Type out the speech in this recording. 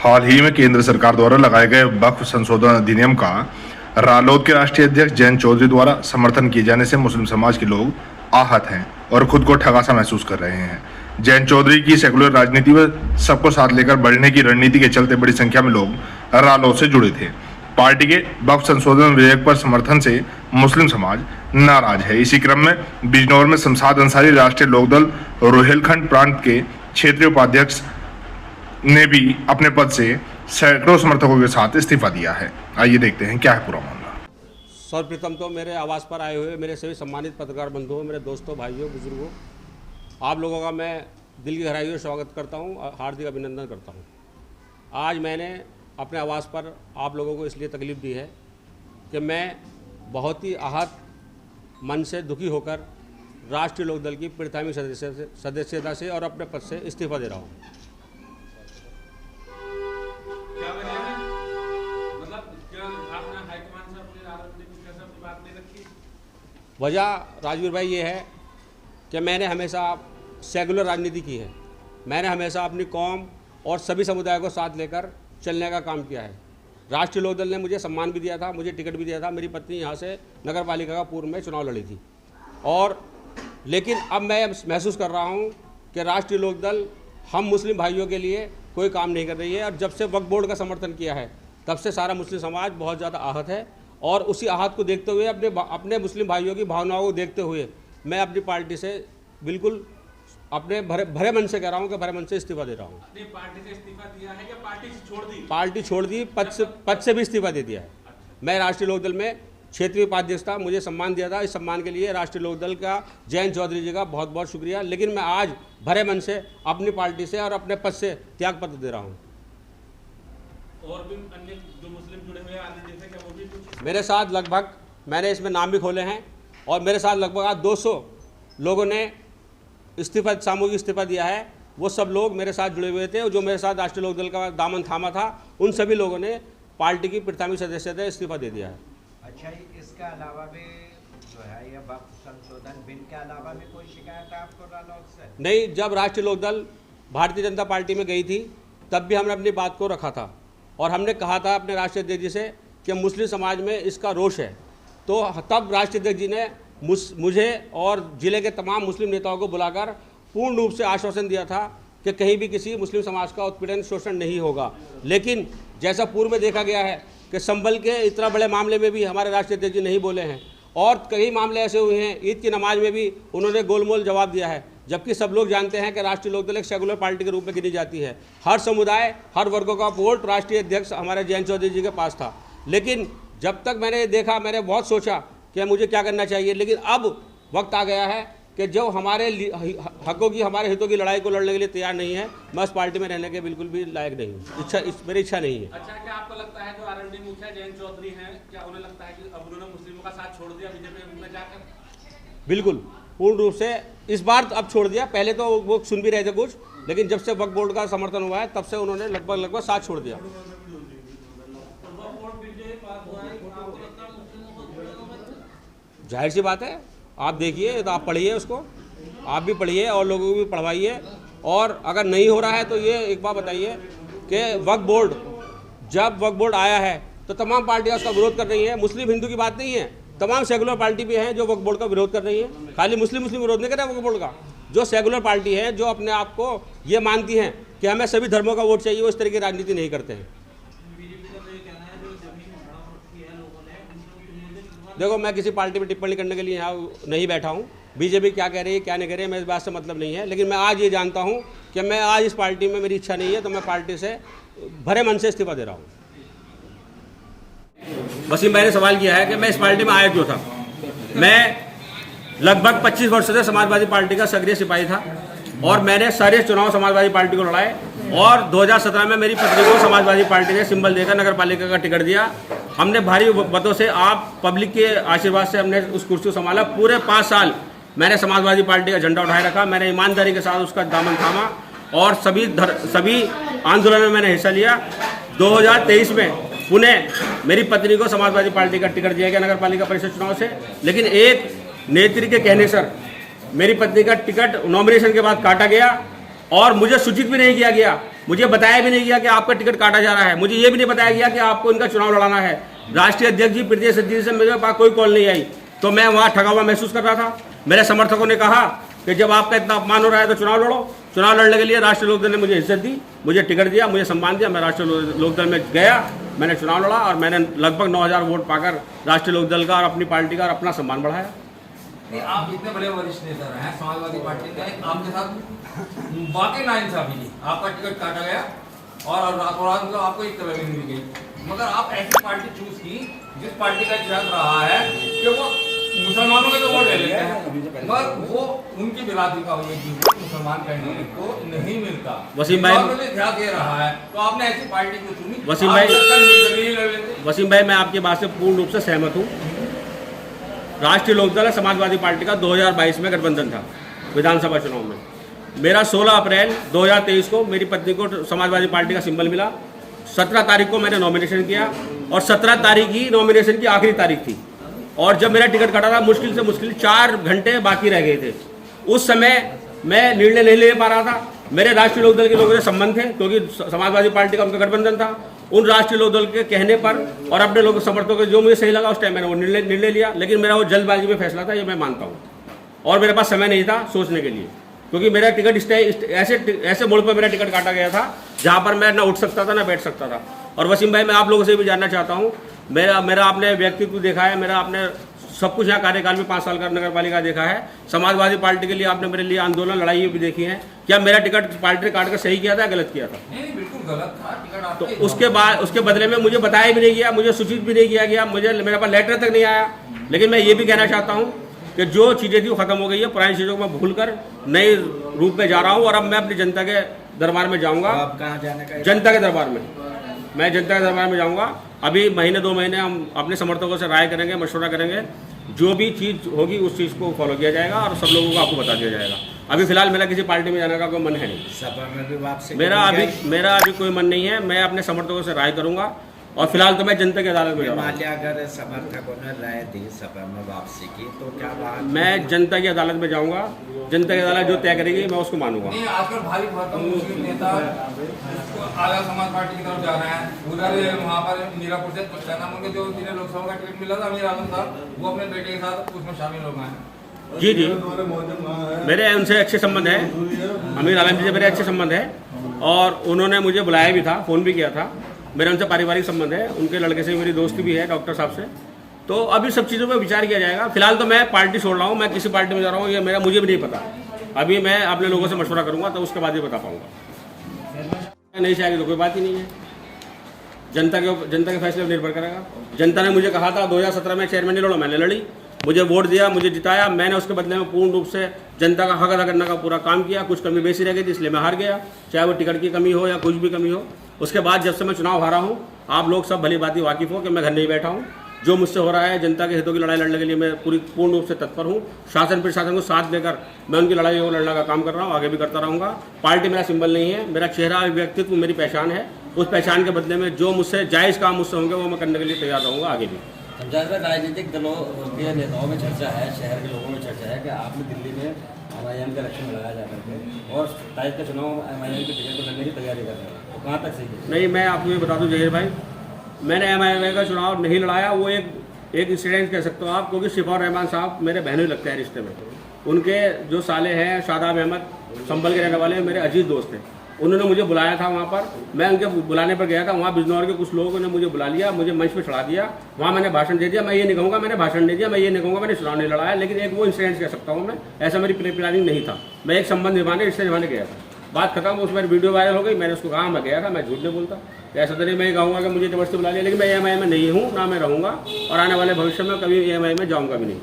हाल ही में केंद्र सरकार द्वारा लगाए गए वक्फ संशोधन अधिनियम का रालोद के राष्ट्रीय अध्यक्ष जयंत चौधरी द्वारा समर्थन किए जाने से मुस्लिम समाज के लोग आहत हैं और खुद को ठगा सा महसूस कर रहे हैं। जयंत चौधरी की सेकुलर राजनीति में सबको साथ लेकर बढ़ने की रणनीति के चलते बड़ी संख्या में लोग रालोद से जुड़े थे। पार्टी के वक्फ संशोधन विधेयक पर समर्थन से मुस्लिम समाज नाराज है। इसी क्रम में बिजनौर में शमशाद अंसारी राष्ट्रीय लोकदल रोहिलखंड प्रांत के क्षेत्रीय उपाध्यक्ष ने भी अपने पद से सैकड़ों समर्थकों के साथ इस्तीफा दिया है। आइए देखते हैं क्या है पूरा मामला। सर्वप्रथम तो मेरे आवास पर आए हुए मेरे सभी सम्मानित पत्रकार बंधुओं, मेरे दोस्तों, भाइयों, बुजुर्गों, आप लोगों का मैं दिल की गहराई से स्वागत करता हूं, हार्दिक अभिनंदन करता हूं। आज मैंने अपने आवास पर आप लोगों को इसलिए तकलीफ़ दी है कि मैं बहुत ही आहत मन से दुखी होकर राष्ट्रीय लोकदल की प्राथमिक सदस्यता से और अपने पद से इस्तीफा दे रहा हूँ। वजह राजवीर भाई ये है कि मैंने हमेशा सेकुलर राजनीति की है। मैंने हमेशा अपनी कौम और सभी समुदाय को साथ लेकर चलने का काम किया है। राष्ट्रीय लोकदल ने मुझे सम्मान भी दिया था, मुझे टिकट भी दिया था। मेरी पत्नी यहाँ से नगर पालिका का पूर्व में चुनाव लड़ी थी और लेकिन अब मैं महसूस कर रहा हूँ कि राष्ट्रीय लोकदल हम मुस्लिम भाइयों के लिए कोई काम नहीं कर रही है और जब से वक्फ बोर्ड का समर्थन किया है तब से सारा मुस्लिम समाज बहुत ज़्यादा आहत है और उसी आहत को देखते हुए अपने मुस्लिम भाइयों की भावनाओं को देखते हुए मैं अपनी पार्टी से बिल्कुल अपने भरे मन से कह रहा हूँ कि भरे मन से इस्तीफा दे रहा हूँ। अपनी पार्टी से इस्तीफा दिया है या पार्टी छोड़ दी? पार्टी छोड़ दी, पद से भी इस्तीफा दे दिया है। मैं राष्ट्रीय लोकदल में क्षेत्रीय उपाध्यक्ष था, मुझे सम्मान दिया था। इस सम्मान के लिए राष्ट्रीय लोकदल का जयंत चौधरी जी का बहुत बहुत शुक्रिया। लेकिन मैं आज भरे मन से अपनी पार्टी से और अपने पद से त्याग पत्र दे रहा हूँ। और भी अन्य जो मुस्लिम जुड़े हुए हैं क्या वो भी कुछ? मेरे साथ लगभग, मैंने इसमें नाम भी खोले हैं और मेरे साथ लगभग आज 200 लोगों ने सामूहिक इस्तीफा दिया है। वो सब लोग मेरे साथ जुड़े हुए थे और जो मेरे साथ राष्ट्रीय लोकदल का दामन थामा था उन सभी लोगों ने पार्टी की प्राथमिक सदस्यता इस्तीफा दे दिया है। अच्छा, इसके अलावा भी जो है ये वक्फ संशोधन बिल के अलावा भी कोई शिकायत है आपको रालोद से? नहीं, जब राष्ट्रीय लोकदल भारतीय जनता पार्टी में गई थी तब भी हमने अपनी बात को रखा था और हमने कहा था अपने राष्ट्रीय अध्यक्ष जी से कि मुस्लिम समाज में इसका रोष है। तो तब राष्ट्रीय अध्यक्ष जी ने मुझे और ज़िले के तमाम मुस्लिम नेताओं को बुलाकर पूर्ण रूप से आश्वासन दिया था कि कहीं भी किसी मुस्लिम समाज का उत्पीड़न शोषण नहीं होगा। लेकिन जैसा पूर्व में देखा गया है कि संभल के इतना बड़े मामले में भी हमारे राष्ट्रीय अध्यक्ष जी नहीं बोले हैं और कई मामले ऐसे हुए हैं, ईद की नमाज में भी उन्होंने गोलमोल जवाब दिया है। जबकि सब लोग जानते हैं कि राष्ट्रीय लोकदल एक सेकुलर पार्टी के रूप में गिनी जाती है। हर समुदाय, हर वर्गों का वोट राष्ट्रीय अध्यक्ष हमारे जयंत चौधरी जी के पास था। लेकिन जब तक मैंने देखा, मैंने बहुत सोचा कि मुझे क्या करना चाहिए। लेकिन अब वक्त आ गया है कि जो हमारे हकों की, हमारे हितों की लड़ाई को लड़ने के लिए तैयार नहीं है, मैं इस पार्टी में रहने के बिल्कुल भी लायक नहीं हूँ। मेरी इच्छा नहीं है। अच्छा, क्या आपको लगता है जो आरएलडी मुखिया जयंत चौधरी हैं, क्या उन्हें लगता है कि अब उन्होंने मुस्लिमों का साथ छोड़ दिया बीजेपी में जाकर? बिल्कुल, पूर्ण रूप से इस बार अब छोड़ दिया। पहले तो वो सुन भी रहे थे कुछ, लेकिन जब से वक्फ बोर्ड का समर्थन हुआ है तब से उन्होंने लगभग साथ छोड़ दिया। जाहिर सी बात है, आप देखिए, तो आप पढ़िए उसको, आप भी पढ़िए और लोगों को भी पढ़वाइए। और अगर नहीं हो रहा है तो ये एक बात बताइए कि वक्फ बोर्ड, जब वक्फ बोर्ड आया है तो तमाम पार्टियां उसका विरोध कर रही हैं। मुस्लिम हिंदू की बात नहीं है, तमाम सेकुलर पार्टी भी हैं जो वक्फ बोर्ड का विरोध कर रही है। खाली मुस्लिम विरोध नहीं कर रहे वक्फ बोर्ड का। जो सेकुलर पार्टी है, जो अपने आप को ये मानती हैं कि हमें सभी धर्मों का वोट चाहिए, वो इस तरह की राजनीति नहीं करते हैं। देखो, मैं किसी पार्टी में टिप्पणी करने के लिए यहाँ नहीं बैठा हूँ। बीजेपी क्या कह रही है, क्या नहीं कह रही है, मैं इस बात से मतलब नहीं है। लेकिन मैं आज ये जानता हूँ कि मैं आज इस पार्टी में, मेरी इच्छा नहीं है, तो मैं पार्टी से भरे मन से इस्तीफा दे रहा हूँ। वसीम भाई ने सवाल किया है कि मैं इस पार्टी में आया क्यों था। मैं लगभग 25 वर्ष से समाजवादी पार्टी का सक्रिय सिपाही था और मैंने सारे चुनाव समाजवादी पार्टी को लड़ाए और 2017 में मेरी पत्नी को समाजवादी पार्टी ने सिंबल देकर नगर पालिका का टिकट दिया। हमने भारी मतों से, आप पब्लिक के आशीर्वाद से हमने उस कुर्सी को संभाला। पूरे 5 साल मैंने समाजवादी पार्टी का झंडा उठाए रखा। मैंने ईमानदारी के साथ उसका दामन थामा और सभी आंदोलन में मैंने हिस्सा लिया। 2023 में पुनः मेरी पत्नी को समाजवादी पार्टी का टिकट दिया गया नगर पालिका परिषद चुनाव से। लेकिन एक नेत्री के कहने से मेरी पत्नी का टिकट नॉमिनेशन के बाद काटा गया और मुझे सूचित भी नहीं किया गया मुझे बताया भी नहीं गया कि आपका टिकट काटा जा रहा है। मुझे ये भी नहीं बताया गया कि आपको इनका चुनाव लड़ाना है। राष्ट्रीय अध्यक्ष जी प्रदेश अध्यक्ष से मेरे पास कोई कॉल नहीं आई, तो मैं वहाँ ठगा हुआ महसूस कर रहा था। मेरे समर्थकों ने कहा कि जब आपका इतना अपमान हो रहा है तो चुनाव लड़ो। चुनाव लड़ने के लिए राष्ट्रीय लोकदल ने मुझे इज्जत दी, मुझे टिकट दिया, मुझे सम्मान दिया। मैं राष्ट्रीय लोकदल में गया, मैंने चुनाव लड़ा और मैंने लगभग 9000 वोट पाकर राष्ट्रीय लोकदल का और अपनी पार्टी का और अपना सम्मान बढ़ाया। नहीं, आप इतने बड़े वरिष्ठ नेता रहे हैं समाजवादी पार्टी के, आपके साथ वाकई नाइंसाफी की, आपका टिकट काटा गया और रातों रात मतलब आपको एक तरह नहीं दी गई। मगर आप ऐसी पार्टी चूज की जिस पार्टी का इतिहास रहा है कि वो मुसलमानों के तो वोट ले लेते हैं, मगर वो उनकी बिरादरी का ये चीज मुसलमान कहने को नहीं मिलता। वसीम भाई, इतिहास ये रहा है, तो आपने ऐसी पार्टी को चुनी। वसीम भाई, मैं आपकी बात से पूर्ण रूप से सहमत हूँ। राष्ट्रीय लोकदल समाजवादी पार्टी का 2022 में गठबंधन था विधानसभा चुनाव में। मेरा 16 अप्रैल 2023 को मेरी पत्नी को समाजवादी पार्टी का सिंबल मिला। 17 तारीख को मैंने नॉमिनेशन किया और 17 तारीख ही नॉमिनेशन की आखिरी तारीख थी। और जब मेरा टिकट कटा था मुश्किल से मुश्किल 4 घंटे बाकी रह गए थे। उस समय मैं निर्णय नहीं ले पा रहा था। मेरे राष्ट्रीय लोकदल के लोगों से संबंध थे क्योंकि समाजवादी पार्टी का उनका गठबंधन था। उन राष्ट्रीय लोकदल के कहने पर और अपने लोग समर्थकों के जो मुझे सही लगा उस टाइम मैंने वो निर्णय लिया। लेकिन मेरा वो जल्दबाजी में फैसला था, ये मैं मानता हूँ। और मेरे पास समय नहीं था सोचने के लिए, क्योंकि मेरा टिकट ऐसे मोड़ पर मेरा टिकट काटा गया था जहाँ पर मैं ना उठ सकता था ना बैठ सकता था। और वसीम भाई, मैं आप लोगों से भी जानना चाहता हूँ, मेरा आपने व्यक्तित्व देखा है, मेरा आपने सब कुछ यहाँ कार्यकाल में 5 साल का नगर पालिका देखा है। समाजवादी पार्टी के लिए आपने मेरे लिए आंदोलन लड़ाई भी देखी है। क्या मेरा टिकट पार्टी ने काट कर सही किया था, गलत किया था? नहीं, बिल्कुल गलत था टिकट। तो उसके बदले में मुझे बताया भी नहीं गया, मुझे सूचित भी नहीं किया गया, मेरे पास लेटर तक नहीं आया। लेकिन मैं ये भी कहना चाहता हूँ कि जो चीज़ें थी वो खत्म हो गई है। पुरानी चीज़ों को मैं भूल कर नए रूप में जा रहा हूँ और अब मैं अपनी जनता के दरबार में जाऊँगा। आप कहाँ जाने का? जनता के दरबार में। मैं जनता के दरबार में जाऊँगा। अभी महीने 2 महीने हम अपने समर्थकों से राय करेंगे, मशवरा करेंगे। जो भी चीज़ होगी उस चीज़ को फॉलो किया जाएगा और सब लोगों को आपको बता दिया जाएगा। अभी फिलहाल मेरा किसी पार्टी में जाने का कोई मन है नहीं। सपा में भी वापसी? मेरा अभी कोई मन नहीं है। मैं अपने समर्थकों से राय करूँगा और फिलहाल तो मैं जनता की अदालत में जाऊँगा। मान लिया अगर समर्थकों ने राय दी सपा में वापसी की तो क्या बात? मैं जनता की अदालत में जाऊँगा। जनता की अदालत जो तय करेगी मैं उसको मानूंगा। नहीं, आजकल भारी भरकम मुस्लिम नेता आला समाज पार्टी की तरफ जा रहे हैं। उधर वहाँ पर मीरापुर से क्या नाम उनके जो जिन्हें लोकसभा का टिकट मिला था अमीर आजम साहब, वो अपने बेटे के साथ उसमें शामिल हो गए हैं। जी, मेरे उनसे अच्छे संबंध है। अमीर आलम जी से मेरे अच्छे संबंध है और उन्होंने मुझे बुलाया भी था, फ़ोन भी किया था। मेरा उनसे पारिवारिक संबंध है, उनके लड़के से मेरी दोस्ती भी है डॉक्टर साहब से। तो अभी सब चीज़ों पर विचार किया जाएगा। फिलहाल तो मैं पार्टी छोड़ रहा हूँ, मैं किसी पार्टी में जा रहा हूँ ये मुझे भी नहीं पता। अभी मैं अपने लोगों से मशवरा करूँगा तो उसके बाद ही बता पाऊँगा। नहीं चाहेगी तो कोई बात ही नहीं है। जनता के फैसले पर निर्भर करेगा। जनता ने मुझे कहा था 2017 में चेयरमैन नहीं लड़ो, मैंने लड़ी। मुझे वोट दिया, मुझे जिताया, मैंने उसके बदले में पूर्ण रूप से जनता का हक अदा करने का पूरा काम किया। कुछ कमी बेसी रह गई थी इसलिए मैं हार गया, चाहे वो टिकट की कमी हो या कुछ भी कमी हो। उसके बाद जब से मैं चुनाव हारा हूँ, आप लोग सब भली बात वाकिफ़ हो कि मैं घर नहीं बैठा हूँ। जो मुझसे हो रहा है जनता के हितों की लड़ाई लड़ने के लिए मैं पूर्ण रूप से तत्पर हूँ। शासन प्रशासन को साथ देकर मैं उनकी लड़ाई को लड़ने का काम कर रहा हूँ, आगे भी करता रहूँगा। पार्टी मेरा सिंबल नहीं है, मेरा चेहरा व्यक्तित्व मेरी पहचान है। उस पहचान के बदले में जो मुझसे जायज़ काम मुझसे होंगे वो मैं करने के लिए तैयार रहूँगा आगे भी। राजनीतिक दलों के नेताओं में चर्चा है, शहर के लोगों में चर्चा है कि आपने दिल्ली में MIM का इलेक्शन लड़ाया जा करके और 27 का चुनाव MIM के टिकट पर लड़ने की तैयारी कर रहे हैं, तो कहाँ तक सही है? नहीं, मैं आपको ये बता दूं जहीर भाई, मैंने MIM का चुनाव नहीं लड़ाया। वो एक इंसिडेंट कह सकते हो आप, क्योंकि शिफा रहमान साहब मेरे बहनों लगते हैं रिश्ते में। उनके जो साले हैं शादाब अहमद, संभल के रहने वाले, मेरे अजीज दोस्त हैं। उन्होंने मुझे बुलाया था वहाँ पर, मैं उनके बुलाने पर गया था। वहाँ बिजनौर के कुछ लोगों ने मुझे बुला लिया, मुझे मंच पे चढ़ा दिया। वहाँ मैंने भाषण दे दिया। मैं ये नहीं कहूँगा मैंने भाषण दे दिया, मैं ये नहीं कहूँगा मैंने चुनाव नहीं लड़ाया, लेकिन एक वो इंसिडेंट कह सकता हूँ मैं। ऐसा मेरी प्लानिंग नहीं था। मैं एक संबंध निभाने, रिश्ते निभाने गया था। बात खत्म, उसमें वीडियो वायरल हो गई। मैंने उसको कहा मैं गया था, मैं झूठ नहीं बोलता। ऐसा तो नहीं मैं कहूँगा कि मुझे जबरदस्ती बुला लिया, लेकिन मैं EMI में नहीं हूँ, ना मैं रहूँगा और आने वाले भविष्य में कभी EMI में जाऊँगा भी नहीं।